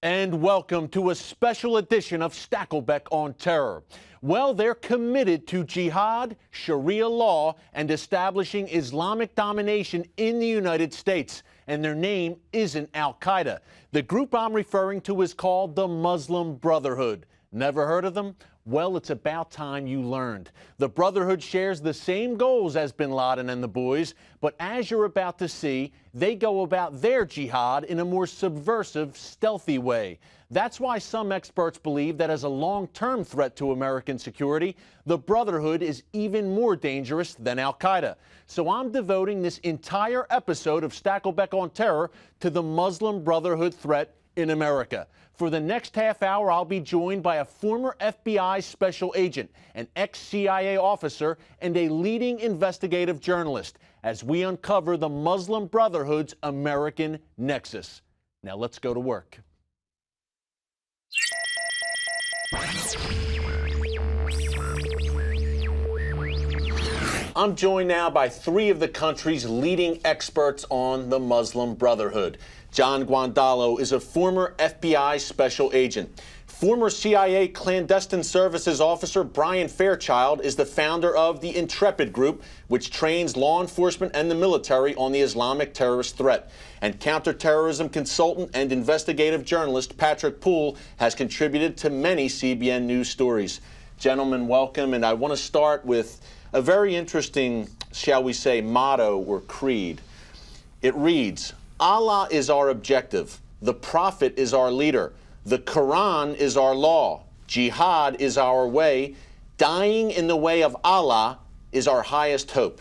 And welcome to a special edition of Stakelbeck on Terror. Well, they're committed to jihad, Sharia law, and establishing Islamic domination in the United States. And their name isn't Al-Qaeda. The group I'm referring to is called the Muslim Brotherhood. Never heard of them? Well, it's about time you learned. The Brotherhood shares the same goals as bin Laden and the boys, but as you're about to see, they go about their jihad in a more subversive, stealthy way. That's why some experts believe that as a long-term threat to American security, the Brotherhood is even more dangerous than Al-Qaeda. So I'm devoting this entire episode of Stakelbeck on Terror to the Muslim Brotherhood threat in America. For the next half hour, I'll be joined by a former FBI special agent, an ex-CIA officer, and a leading investigative journalist as we uncover the Muslim Brotherhood's American nexus. Now let's go to work. I'm joined now by three of the country's leading experts on the Muslim Brotherhood. John Guandolo is a former FBI special agent. Former CIA clandestine services officer Brian Fairchild is the founder of the Intrepid Group, which trains law enforcement and the military on the Islamic terrorist threat. And counterterrorism consultant and investigative journalist Patrick Poole has contributed to many CBN News stories. Gentlemen, welcome. And I want to start with a very interesting, shall we say, motto or creed. It reads, Allah is our objective. The Prophet is our leader. The Quran is our law. Jihad is our way. Dying in the way of Allah is our highest hope.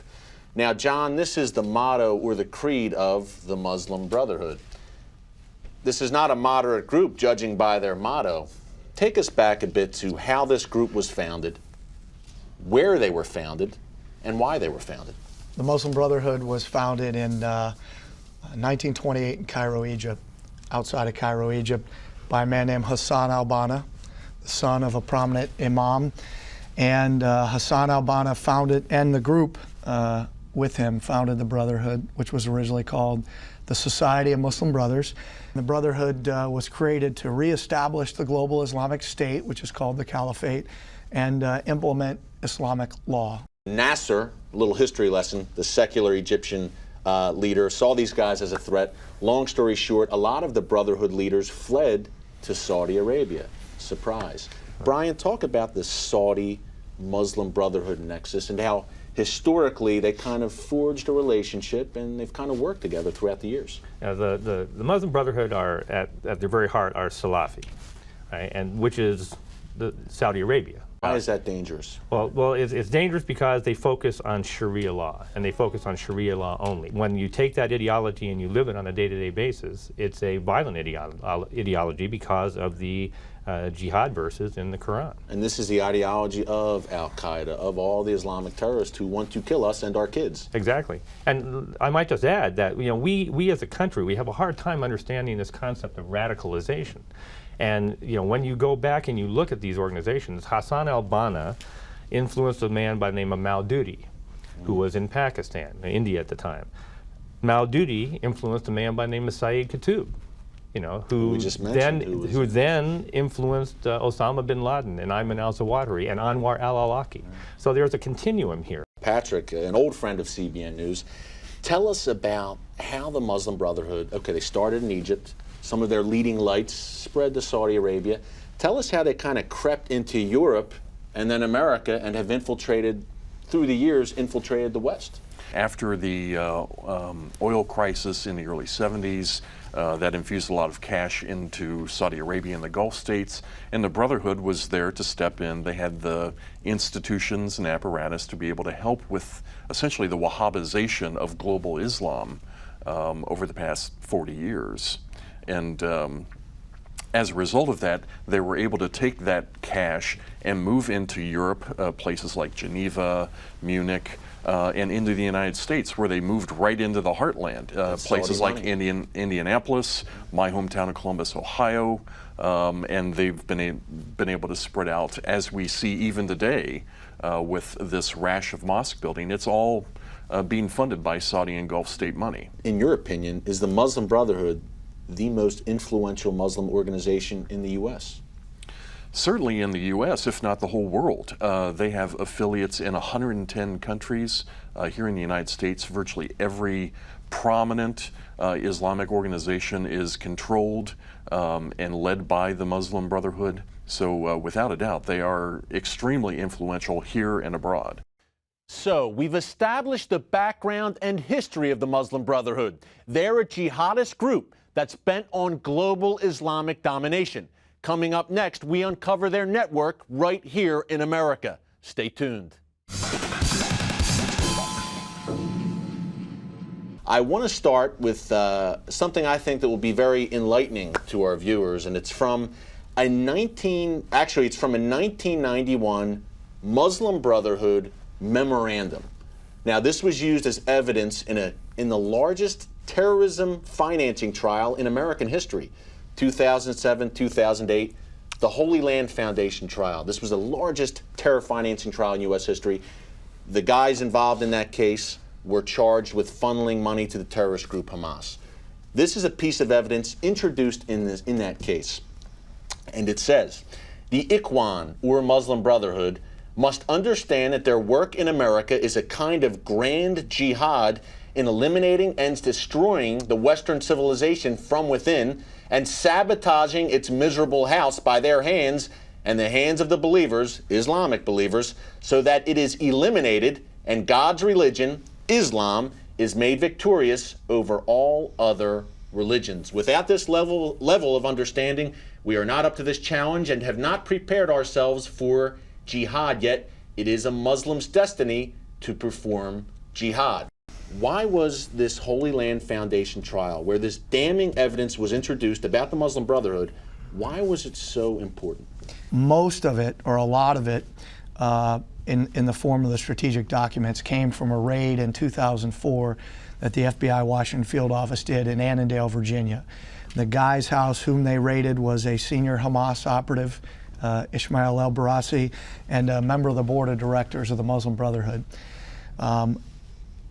Now, John, this is the motto or the creed of the Muslim Brotherhood. This is not a moderate group, judging by their motto. Take us back a bit to how this group was founded, where they were founded, and why they were founded. The Muslim Brotherhood was founded in 1928 in Cairo, Egypt, outside of Cairo, Egypt, by a man named Hassan al-Banna, the son of a prominent imam. And Hassan al-Banna founded, and the group with him founded the Brotherhood, which was originally called the Society of Muslim Brothers. The Brotherhood was created to reestablish the global Islamic State, which is called the Caliphate, and implement Islamic law. Nasser, a little history lesson, the secular Egyptian leader, saw these guys as a threat. Long story short, a lot of the Brotherhood leaders fled to Saudi Arabia. Surprise. Brian, talk about the Saudi-Muslim Brotherhood nexus and how historically they kind of forged a relationship and they've kind of worked together throughout the years. Yeah, the Muslim Brotherhood are, at their very heart, are Salafi, right? And which is Saudi Arabia. Why is that dangerous? Well, it's dangerous because they focus on Sharia law, and they focus on Sharia law only. When you take that ideology and you live it on a day-to-day basis, it's a violent ideology because of the jihad verses in the Quran. And this is the ideology of Al-Qaeda, of all the Islamic terrorists who want to kill us and our kids. Exactly. And I might just add that we as a country, we have a hard time understanding this concept of radicalization. And when you go back and you look at these organizations, Hassan al-Banna influenced a man by the name of Maududi, who was in Pakistan, India at the time. Maududi influenced a man by the name of Saeed Qutb, who then influenced Osama bin Laden and Ayman al-Zawahiri and Anwar al-Awlaki. So there's a continuum here. Patrick, an old friend of CBN News, tell us about how the Muslim Brotherhood, okay, they started in Egypt. Some of their leading lights spread to Saudi Arabia. Tell us how they kind of crept into Europe and then America and have infiltrated, through the years, infiltrated the West. After the oil crisis in the early 70s, that infused a lot of cash into Saudi Arabia and the Gulf states, and the Brotherhood was there to step in. They had the institutions and apparatus to be able to help with essentially the Wahhabization of global Islam over the past 40 years. And as a result of that, they were able to take that cash and move into Europe, places like Geneva, Munich, and into the United States, where they moved right into the heartland. Places like Indianapolis, my hometown of Columbus, Ohio, and they've been able to spread out, as we see even today, with this rash of mosque building. It's all being funded by Saudi and Gulf state money. In your opinion, is the Muslim Brotherhood the most influential Muslim organization in the U.S.? Certainly in the U.S., if not the whole world. They have affiliates in 110 countries. Here in the United States, virtually every prominent Islamic organization is controlled and led by the Muslim Brotherhood. So without a doubt, they are extremely influential here and abroad. So, we've established the background and history of the Muslim Brotherhood. They're a jihadist group that's bent on global Islamic domination. Coming up next, we uncover their network right here in America. Stay tuned. I want to start with something I think that will be very enlightening to our viewers, and it's from a 1991 Muslim Brotherhood memorandum. Now, this was used as evidence in the largest terrorism financing trial in American history, 2007, 2008, the Holy Land Foundation trial. This was the largest terror financing trial in U.S. history. The guys involved in that case were charged with funneling money to the terrorist group Hamas. This is a piece of evidence introduced in that case. And it says, the Ikhwan, or Muslim Brotherhood, must understand that their work in America is a kind of grand jihad in eliminating and destroying the Western civilization from within and sabotaging its miserable house by their hands and the hands of the believers, Islamic believers, so that it is eliminated and God's religion, Islam, is made victorious over all other religions. Without this level of understanding, we are not up to this challenge and have not prepared ourselves for jihad yet. It is a Muslim's destiny to perform jihad. Why was this Holy Land Foundation trial, where this damning evidence was introduced about the Muslim Brotherhood, why was it so important? Most of it, or a lot of it, in the form of the strategic documents, came from a raid in 2004 that the FBI Washington Field Office did in Annandale, Virginia. The guy's house whom they raided was a senior Hamas operative, Ismail el-Barassi, and a member of the board of directors of the Muslim Brotherhood.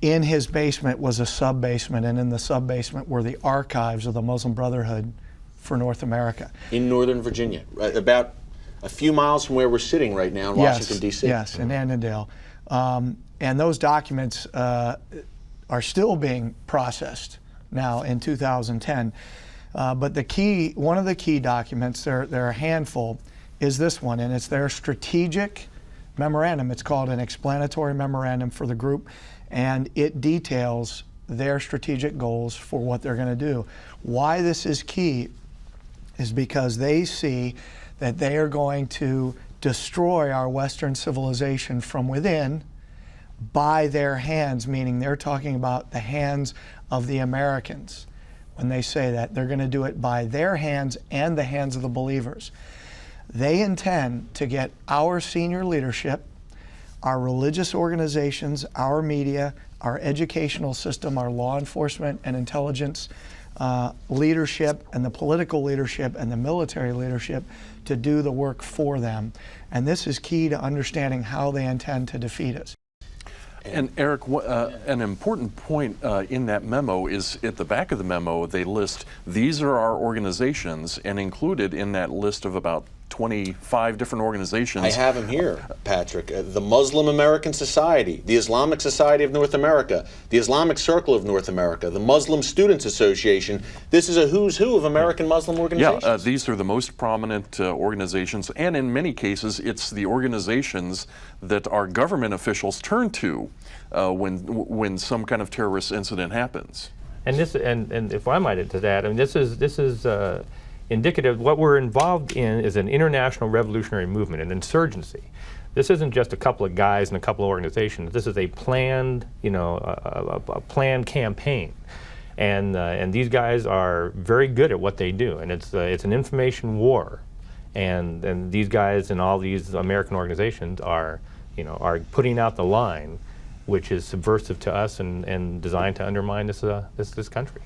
In his basement was a sub-basement, and in the sub-basement were the archives of the Muslim Brotherhood for North America. In Northern Virginia, about a few miles from where we're sitting right now in Washington, D.C. Yes, in Annandale. And those documents are still being processed now in 2010. But one of the key documents, there are a handful, is this one, and it's their strategic memorandum. It's called an explanatory memorandum for the group, and it details their strategic goals for what they're going to do. Why this is key is because they see that they are going to destroy our Western civilization from within by their hands, meaning they're talking about the hands of the Americans. When they say that, they're going to do it by their hands and the hands of the believers. They intend to get our senior leadership, our religious organizations, our media, our educational system, our law enforcement and intelligence leadership, and the political leadership and the military leadership to do the work for them. And this is key to understanding how they intend to defeat us. And Eric, an important point in that memo is at the back of the memo, they list these are our organizations, and included in that list of about 25 different organizations. I have them here, Patrick. The Muslim American Society, the Islamic Society of North America, the Islamic Circle of North America, the Muslim Students Association. This is a who's who of American Muslim organizations. Yeah, these are the most prominent organizations, and in many cases, it's the organizations that our government officials turn to when some kind of terrorist incident happens. And this, and if I might add to that, I mean, this is indicative. What we're involved in is an international revolutionary movement, an insurgency. This isn't just a couple of guys and a couple of organizations. This is a planned, a planned campaign, and these guys are very good at what they do. And it's an information war, and these guys and all these American organizations are putting out the line, which is subversive to us and designed to undermine this country.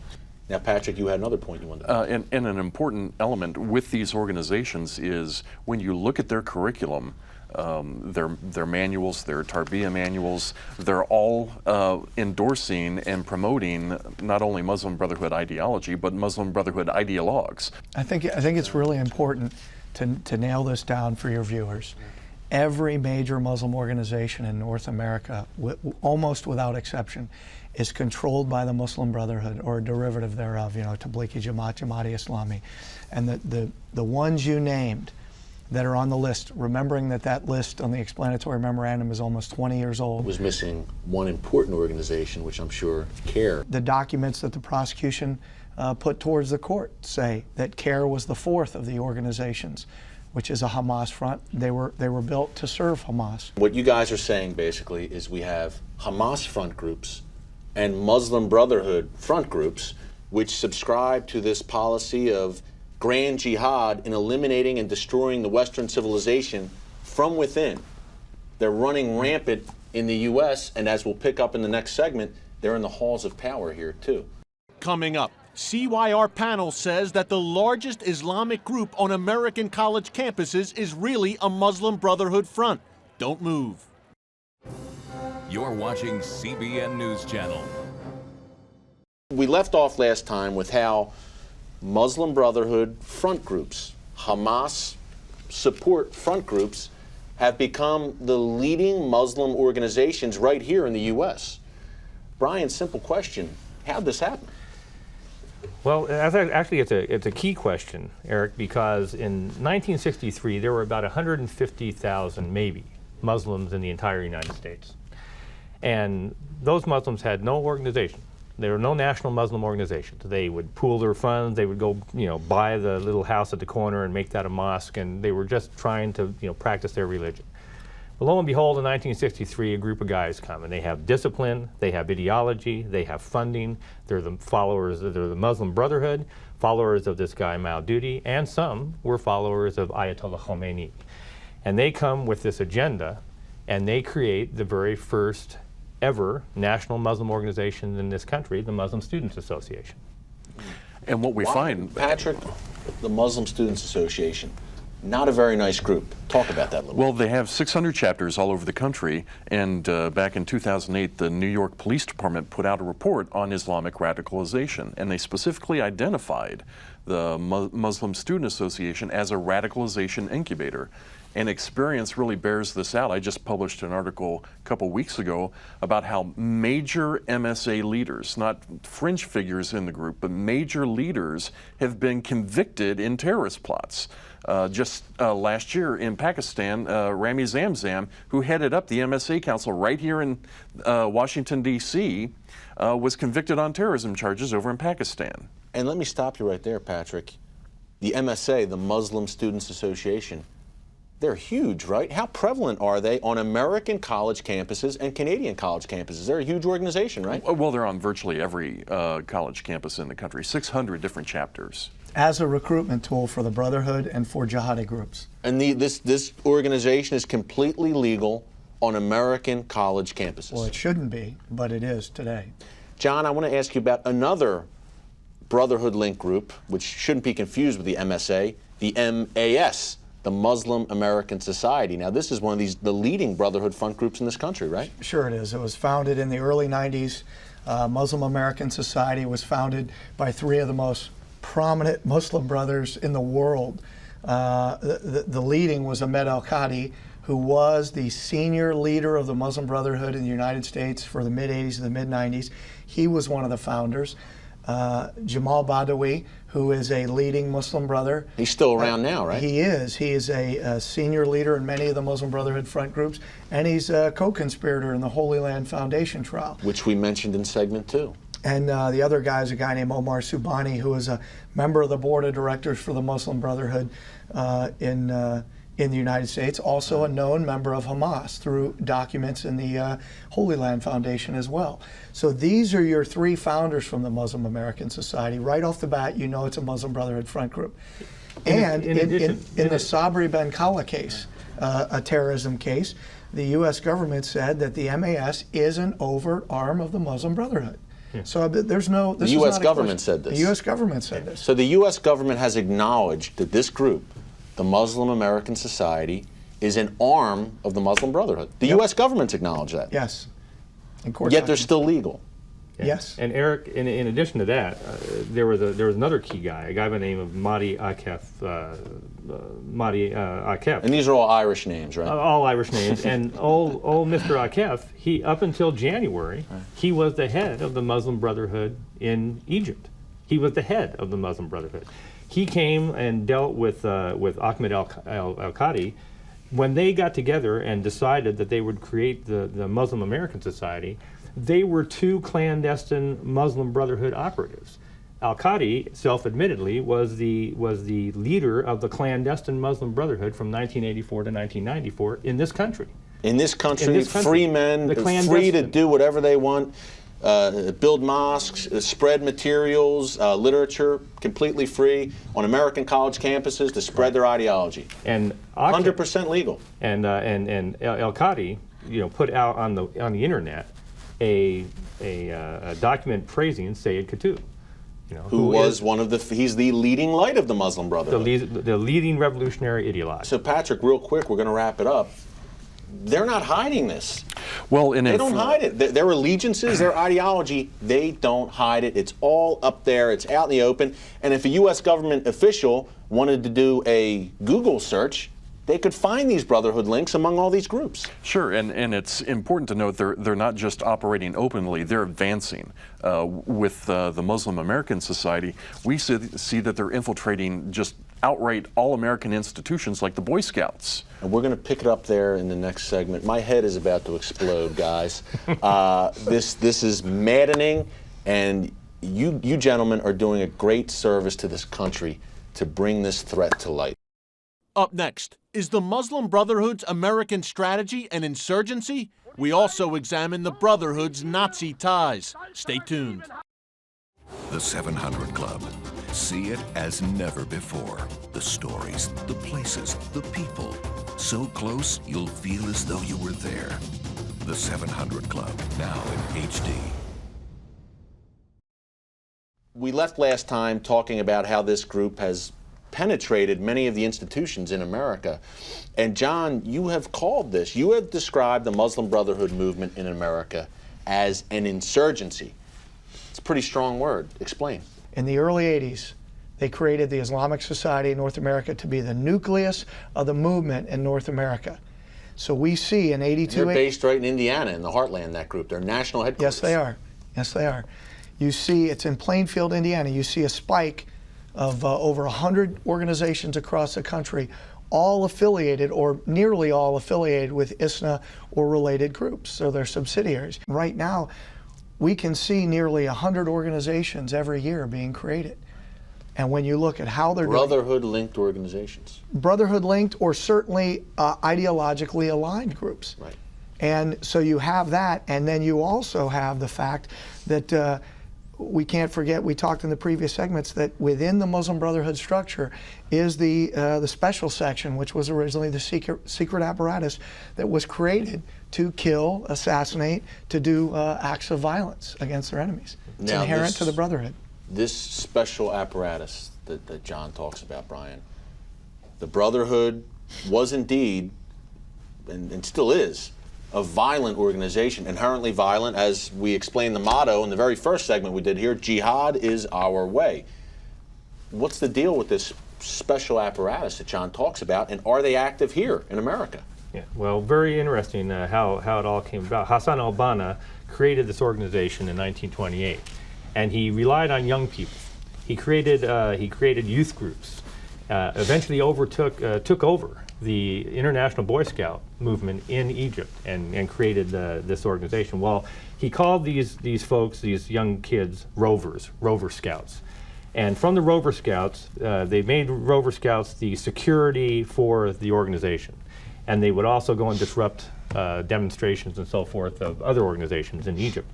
Now, Patrick, you had another point you wanted to make. And an important element with these organizations is when you look at their curriculum, their manuals, their Tarbiyah manuals, they're all endorsing and promoting not only Muslim Brotherhood ideology, but Muslim Brotherhood ideologues. I think it's really important to nail this down for your viewers. Every major Muslim organization in North America, almost without exception, is controlled by the Muslim Brotherhood or a derivative thereof, Tablighi Jamaat, Jamaat-e Islami. And the ones you named that are on the list, remembering that list on the explanatory memorandum is almost 20 years old. Was missing one important organization, which I'm sure CARE. The documents that the prosecution put towards the court say that CARE was the fourth of the organizations, which is a Hamas front. They were built to serve Hamas. What you guys are saying basically is we have Hamas front groups and Muslim Brotherhood front groups which subscribe to this policy of grand jihad in eliminating and destroying the Western civilization from within. They're running rampant in the U.S., and as we'll pick up in the next segment, they're in the halls of power here too. Coming up, CYR panel says that the largest Islamic group on American college campuses is really a Muslim Brotherhood front. Don't move. You're watching CBN News Channel. We left off last time with how Muslim Brotherhood front groups, Hamas support front groups, have become the leading Muslim organizations right here in the U.S. Brian, simple question. How'd this happen? Well, actually, it's a key question, Eric, because in 1963, there were about 150,000, maybe, Muslims in the entire United States. And those Muslims had no organization. There were no national Muslim organizations. They would pool their funds. They would go, buy the little house at the corner and make that a mosque, and they were just trying to, practice their religion. But lo and behold, in 1963, a group of guys come, and they have discipline, they have ideology, they have funding. They're the followers. They're the Muslim Brotherhood, followers of this guy Maududi, and some were followers of Ayatollah Khomeini. And they come with this agenda, and they create the very first ever national Muslim organization in this country, the Muslim Students Association. And what we find, Patrick, the Muslim Students Association, not a very nice group. Talk about that a little well, they have 600 chapters all over the country, and back in 2008, the New York Police Department put out a report on Islamic radicalization, and they specifically identified the Muslim Student Association as a radicalization incubator. And experience really bears this out. I just published an article a couple weeks ago about how major MSA leaders, not fringe figures in the group, but major leaders have been convicted in terrorist plots. Just last year in Pakistan, Rami Zamzam, who headed up the MSA Council right here in Washington, D.C., was convicted on terrorism charges over in Pakistan. And let me stop you right there, Patrick. The MSA, the Muslim Students Association, they're huge, right? How prevalent are they on American college campuses and Canadian college campuses? They're a huge organization, right? Well, they're on virtually every college campus in the country, 600 different chapters. As a recruitment tool for the Brotherhood and for jihadi groups. And this organization is completely legal on American college campuses. Well, it shouldn't be, but it is today. John, I want to ask you about another Brotherhood link group, which shouldn't be confused with the MSA, the MAS, the Muslim American Society. Now, this is one of the leading Brotherhood front groups in this country, right? Sure it is. It was founded in the early 90s. Muslim American Society was founded by three of the most prominent Muslim brothers in the world. The leading was Ahmed al-Qadi, who was the senior leader of the Muslim Brotherhood in the United States for the mid-80s to the mid-90s. He was one of the founders. Jamal Badawi, who is a leading Muslim brother. He's still around now, right? He is. He is a senior leader in many of the Muslim Brotherhood front groups, and he's a co-conspirator in the Holy Land Foundation trial. Which we mentioned in segment 2. And the other guy is a guy named Omar Subani, who is a member of the board of directors for the Muslim Brotherhood in the United States, also a known member of Hamas through documents in the Holy Land Foundation as well. So these are your three founders from the Muslim American Society. Right off the bat, you know it's a Muslim Brotherhood front group. And in the Sabri Ben Khallah case, a terrorism case, the U.S. government said that the MAS is an overt arm of the Muslim Brotherhood. Yeah. So there's no... The U.S. government said this. The U.S. government said this. So the U.S. government has acknowledged that this group, the Muslim American Society, is an arm of the Muslim Brotherhood. The U.S. government's acknowledged that. Yes. In court Yet they're documents. still legal. Yes. And Eric, in addition to that, there was another key guy, a guy by the name of Mahdi Akef. And these are all Irish names, right? All Irish names. And old Mr. Akef, he, up until January, he was the head of the Muslim Brotherhood in Egypt. He was the head of the Muslim Brotherhood. He came and dealt with Ahmed al-Qadi when they got together and decided that they would create the Muslim American Society. They were two clandestine Muslim Brotherhood operatives. Al-Qadi, self-admittedly, was the leader of the clandestine Muslim Brotherhood from 1984 to 1994 in this country. In this country, country, free men, the free to clandestine. do whatever they want, build mosques, spread materials, literature, completely free on American college campuses to spread their ideology. And 100% legal. And Al-Qadi, put out on the internet a document praising Sayyid Qutb, Who was he's the leading light of the Muslim Brotherhood. the leading revolutionary ideologue. So Patrick, real quick, we're going to wrap it up. They're not hiding this. Well, They don't hide it. Their allegiances, their ideology, they don't hide it. It's all up there. It's out in the open. And if a U.S. government official wanted to do a Google search, they could find these Brotherhood links among all these groups. Sure, and it's important to note they're not just operating openly, they're advancing. With the Muslim American Society, we see that they're infiltrating just outright all-American institutions like the Boy Scouts. And we're going to pick it up there in the next segment. My head is about to explode, guys. This is maddening, and you gentlemen are doing a great service to this country to bring this threat to light. Up next, is the Muslim Brotherhood's American strategy an insurgency? We also examine the Brotherhood's Nazi ties. Stay tuned. The 700 Club. See it as never before. The stories, the places, the people. So close, you'll feel as though you were there. The 700 Club, now in HD. We left last time talking about how this group has penetrated many of the institutions in America. And John, you have called this, you have described the Muslim Brotherhood movement in America as an insurgency. It's a pretty strong word. Explain. In the early 80s, they created the Islamic Society in North America to be the nucleus of the movement in North America. So we see in 82... They're based right in Indiana, in the heartland, that group. They're national headquarters. Yes, they are. Yes, they are. You see, it's in Plainfield, Indiana. You see a spike of over 100 organizations across the country, all affiliated or nearly all affiliated with ISNA or related groups, so they're subsidiaries. Right now, we can see nearly 100 organizations every year being created. And when you look at how they're Brotherhood-linked organizations. Brotherhood-linked or certainly ideologically aligned groups. Right. And so you have that, and then you also have the fact that we can't forget, we talked in the previous segments, that within the Muslim Brotherhood structure is the special section, which was originally the secret apparatus that was created to kill, assassinate, to do acts of violence against their enemies. It's Now inherent to the Brotherhood. This special apparatus that John talks about, Brian, the Brotherhood was indeed, and still is, a violent organization, inherently violent, as we explained the motto in the very first segment we did here, jihad is our way. What's the deal with this special apparatus that John talks about, and are they active here in America? Yeah, well, very interesting how it all came about. Hassan al-Banna created this organization in 1928, and he relied on young people. He created youth groups, eventually took over the International Boy Scout movement in Egypt and created this organization. Well, he called these folks, these young kids, Rover Scouts. And from the Rover Scouts, they made Rover Scouts the security for the organization. And they would also go and disrupt demonstrations and so forth of other organizations in Egypt.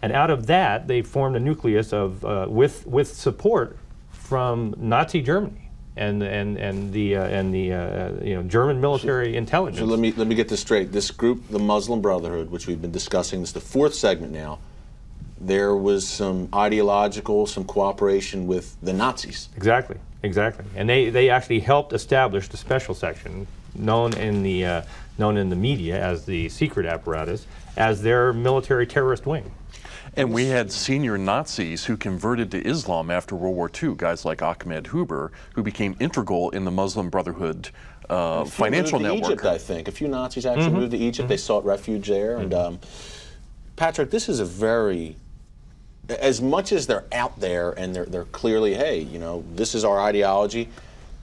And out of that, they formed a nucleus of with support from Nazi Germany and the German military intelligence. So let me get this straight. This group, the Muslim Brotherhood, which we've been discussing, this is the fourth segment now. There was some ideological, some cooperation with the Nazis. Exactly. And they actually helped establish the special section known in the media as the secret apparatus, as their military terrorist wing. And we had senior Nazis who converted to Islam after World War II, guys like Ahmed Huber, who became integral in the Muslim Brotherhood financial moved to network. Egypt, I think. A few Nazis actually moved to Egypt. They sought refuge there. And Patrick, this is a very, as much as they're out there and they're clearly, hey, you know, this is our ideology,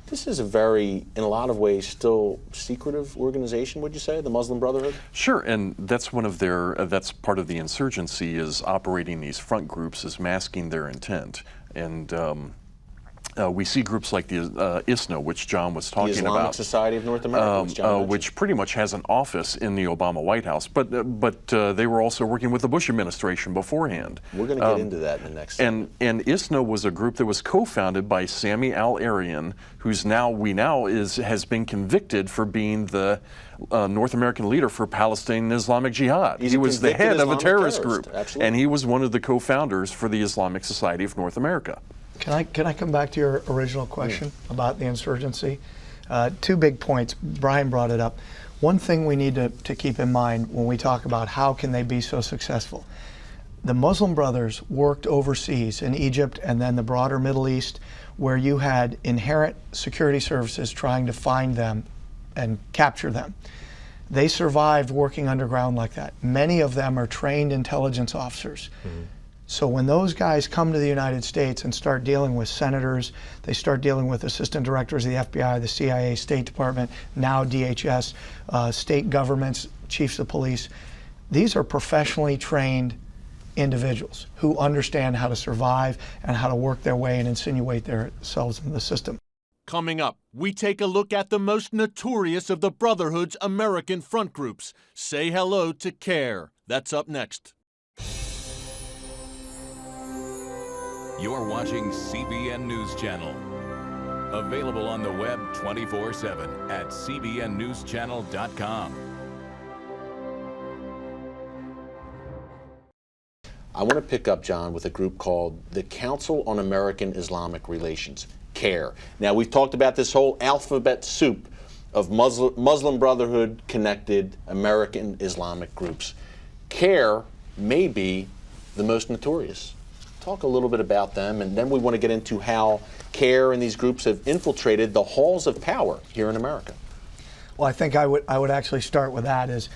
this is a very, in a lot of ways, still secretive organization, would you say, the Muslim Brotherhood? Sure, and that's one of their, that's part of the insurgency, is operating these front groups, is masking their intent. And we see groups like the ISNA, which John was talking the Islamic about. Society of North America, which pretty much has an office in the Obama White House, but they were also working with the Bush administration beforehand. We're going to get into that in the next segment. And ISNA was a group that was co-founded by Sami al-Arian, who's has been convicted for being the North American leader for Palestinian Islamic Jihad. He was the head of a terrorist group, and he was one of the co-founders for the Islamic Society of North America. Can I come back to your original question about the insurgency? Two big points. Brian brought it up. One thing we need to keep in mind when we talk about how can they be so successful. The Muslim Brothers worked overseas in Egypt and then the broader Middle East, where you had inherent security services trying to find them and capture them. They survived working underground like that. Many of them are trained intelligence officers. So when those guys come to the United States and start dealing with senators, they start dealing with assistant directors of the FBI, the CIA, State Department, now DHS, state governments, chiefs of police, these are professionally trained individuals who understand how to survive and how to work their way and insinuate themselves into the system. Coming up, we take a look at the most notorious of the Brotherhood's American front groups. Say hello to CARE. That's up next. You're watching CBN News Channel. Available on the web 24/7 at cbnnewschannel.com. I want to pick up, John, with a group called the Council on American Islamic Relations, CARE. Now, we've talked about this whole alphabet soup of Muslim Brotherhood connected American Islamic groups. CARE may be the most notorious. Talk a little bit about them, and then we want to get into how CARE and these groups have infiltrated the halls of power here in America. Well, I think I would actually start with that is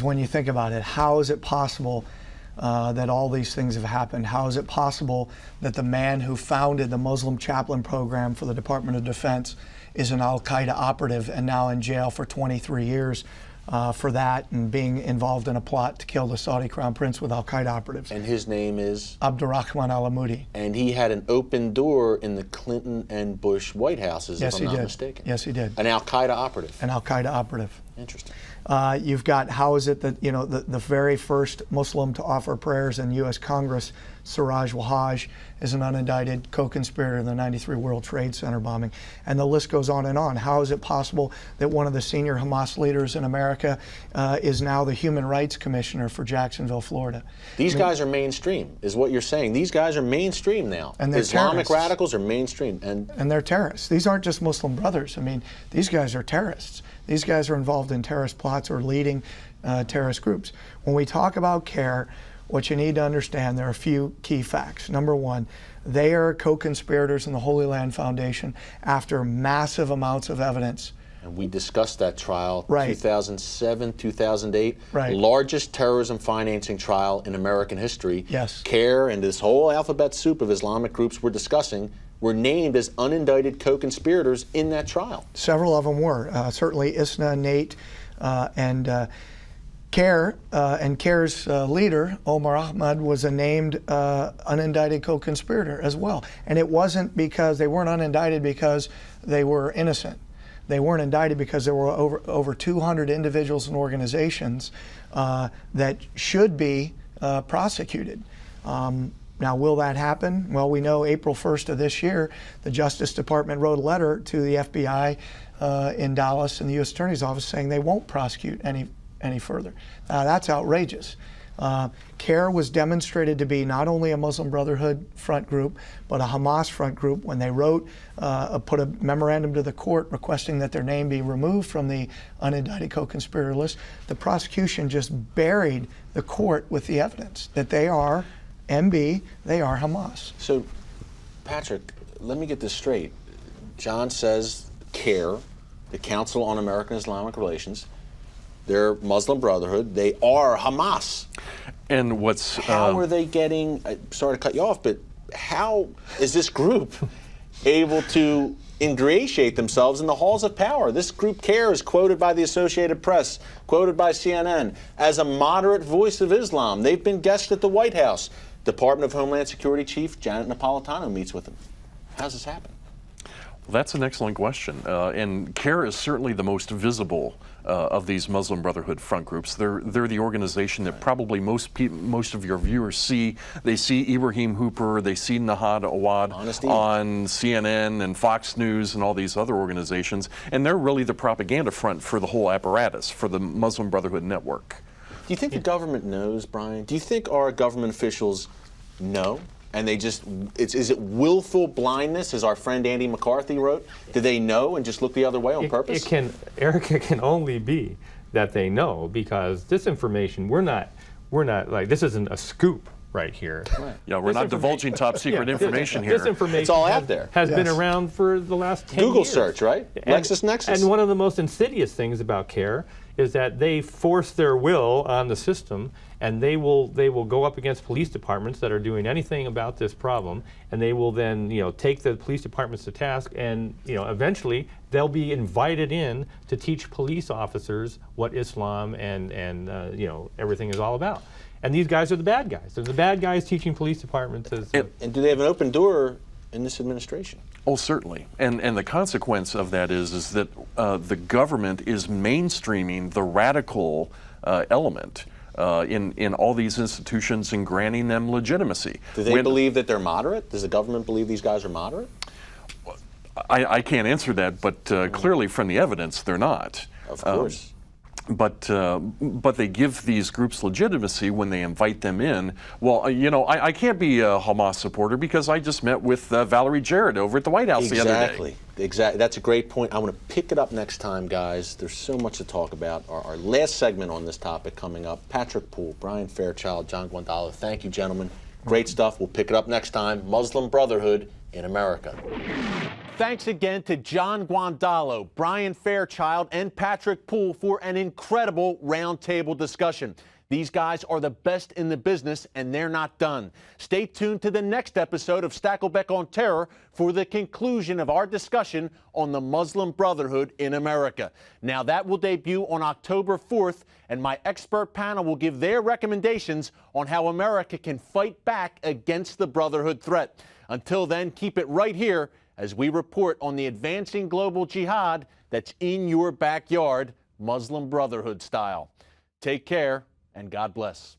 when you think about it, how is it possible that all these things have happened? How is it possible that the man who founded the Muslim chaplain program for the Department of Defense is an Al-Qaeda operative and now in jail for 23 years for that, and being involved in a plot to kill the Saudi Crown Prince with Al-Qaeda operatives? And his name is? Abdurrahman al-Amoudi. And he had an open door in the Clinton and Bush White Houses, if I'm not mistaken. Yes, he did. An Al-Qaeda operative. An Al-Qaeda operative. Interesting. You've got, how is it that, you know, the very first Muslim to offer prayers in U.S. Congress, Siraj Wahhaj, is an unindicted co-conspirator in the '93 World Trade Center bombing. And the list goes on and on. How is it possible that one of the senior Hamas leaders in America is now the Human Rights Commissioner for Jacksonville, Florida? These guys are mainstream, is what you're saying. These guys are mainstream now. And they're Islamic terrorists. radicals are mainstream. And they're terrorists. These aren't just Muslim Brothers. I mean, these guys are terrorists. These guys are involved in terrorist plots or leading terrorist groups. When we talk about CARE, what you need to understand, there are a few key facts. Number one, they are co-conspirators in the Holy Land Foundation after massive amounts of evidence. And we discussed that trial, Right. 2007, 2008, Right. largest terrorism financing trial in American history. Yes. CARE and this whole alphabet soup of Islamic groups we're discussing were named as unindicted co-conspirators in that trial. Several of them were. Certainly ISNA, Nate, and CARE, and CARE's leader, Omar Ahmad, was a named unindicted co-conspirator as well. And it wasn't because they weren't unindicted because they were innocent. They weren't indicted because there were over 200 individuals and organizations that should be prosecuted. Now, will that happen? Well, we know April 1st of this year, the Justice Department wrote a letter to the FBI in Dallas and the U.S. Attorney's Office saying they won't prosecute any further. That's outrageous. CARE was demonstrated to be not only a Muslim Brotherhood front group, but a Hamas front group when they put a memorandum to the court requesting that their name be removed from the unindicted co-conspirator list. The prosecution just buried the court with the evidence that they are MB, they are Hamas. So, Patrick, let me get this straight. John says CARE, the Council on American Islamic Relations, they're Muslim Brotherhood, they are Hamas. And what's how are they getting, sorry to cut you off, but how is this group able to ingratiate themselves in the halls of power? This group CARE is quoted by the Associated Press, quoted by CNN, as a moderate voice of Islam. They've been guests at the White House. Department of Homeland Security Chief Janet Napolitano meets with them. How's this happen? Well, that's an excellent question. And CARE is certainly the most visible of these Muslim Brotherhood front groups. They're the organization that probably most of your viewers see. They see Ibrahim Hooper, they see Nahad Awad on CNN and Fox News and all these other organizations, and they're really the propaganda front for the whole apparatus, for the Muslim Brotherhood network. Do you think the government knows, Brian? Do you think our government officials know? And they just, is it willful blindness, as our friend Andy McCarthy wrote? Do they know and just look the other way on purpose? Eric, it can only be that they know, because this information, we're not like, this isn't a scoop right here. Right. Yeah, we're not divulging top secret information here. This information it's all out there. Has been around for the last 10 Google years. search, right? LexisNexis. And one of the most insidious things about CARE is that they force their will on the system, and they will go up against police departments that are doing anything about this problem, and they will then take the police departments to task, and eventually they'll be invited in to teach police officers what Islam and everything is all about. And these guys are the bad guys. They're the bad guys teaching police departments. And do they have an open door in this administration? Oh, certainly. And the consequence of that is that the government is mainstreaming the radical element in all these institutions and granting them legitimacy. Do they believe that they're moderate? Does the government believe these guys are moderate? I can't answer that, but clearly from the evidence, they're not. Of course. But they give these groups legitimacy when they invite them in. Well, I can't be a Hamas supporter because I just met with Valerie Jarrett over at the White House the other day. Exactly. That's a great point. I want to pick it up next time, guys. There's so much to talk about. Our last segment on this topic coming up. Patrick Poole, Brian Fairchild, John Guandolo. Thank you, gentlemen. Great stuff. We'll pick it up next time. Muslim Brotherhood in America. Thanks again to John Guandolo, Brian Fairchild, and Patrick Poole for an incredible roundtable discussion. These guys are the best in the business, and they're not done. Stay tuned to the next episode of Stakelbeck on Terror for the conclusion of our discussion on the Muslim Brotherhood in America. Now, that will debut on October 4th, and my expert panel will give their recommendations on how America can fight back against the Brotherhood threat. Until then, keep it right here as we report on the advancing global jihad that's in your backyard, Muslim Brotherhood style. Take care, and God bless.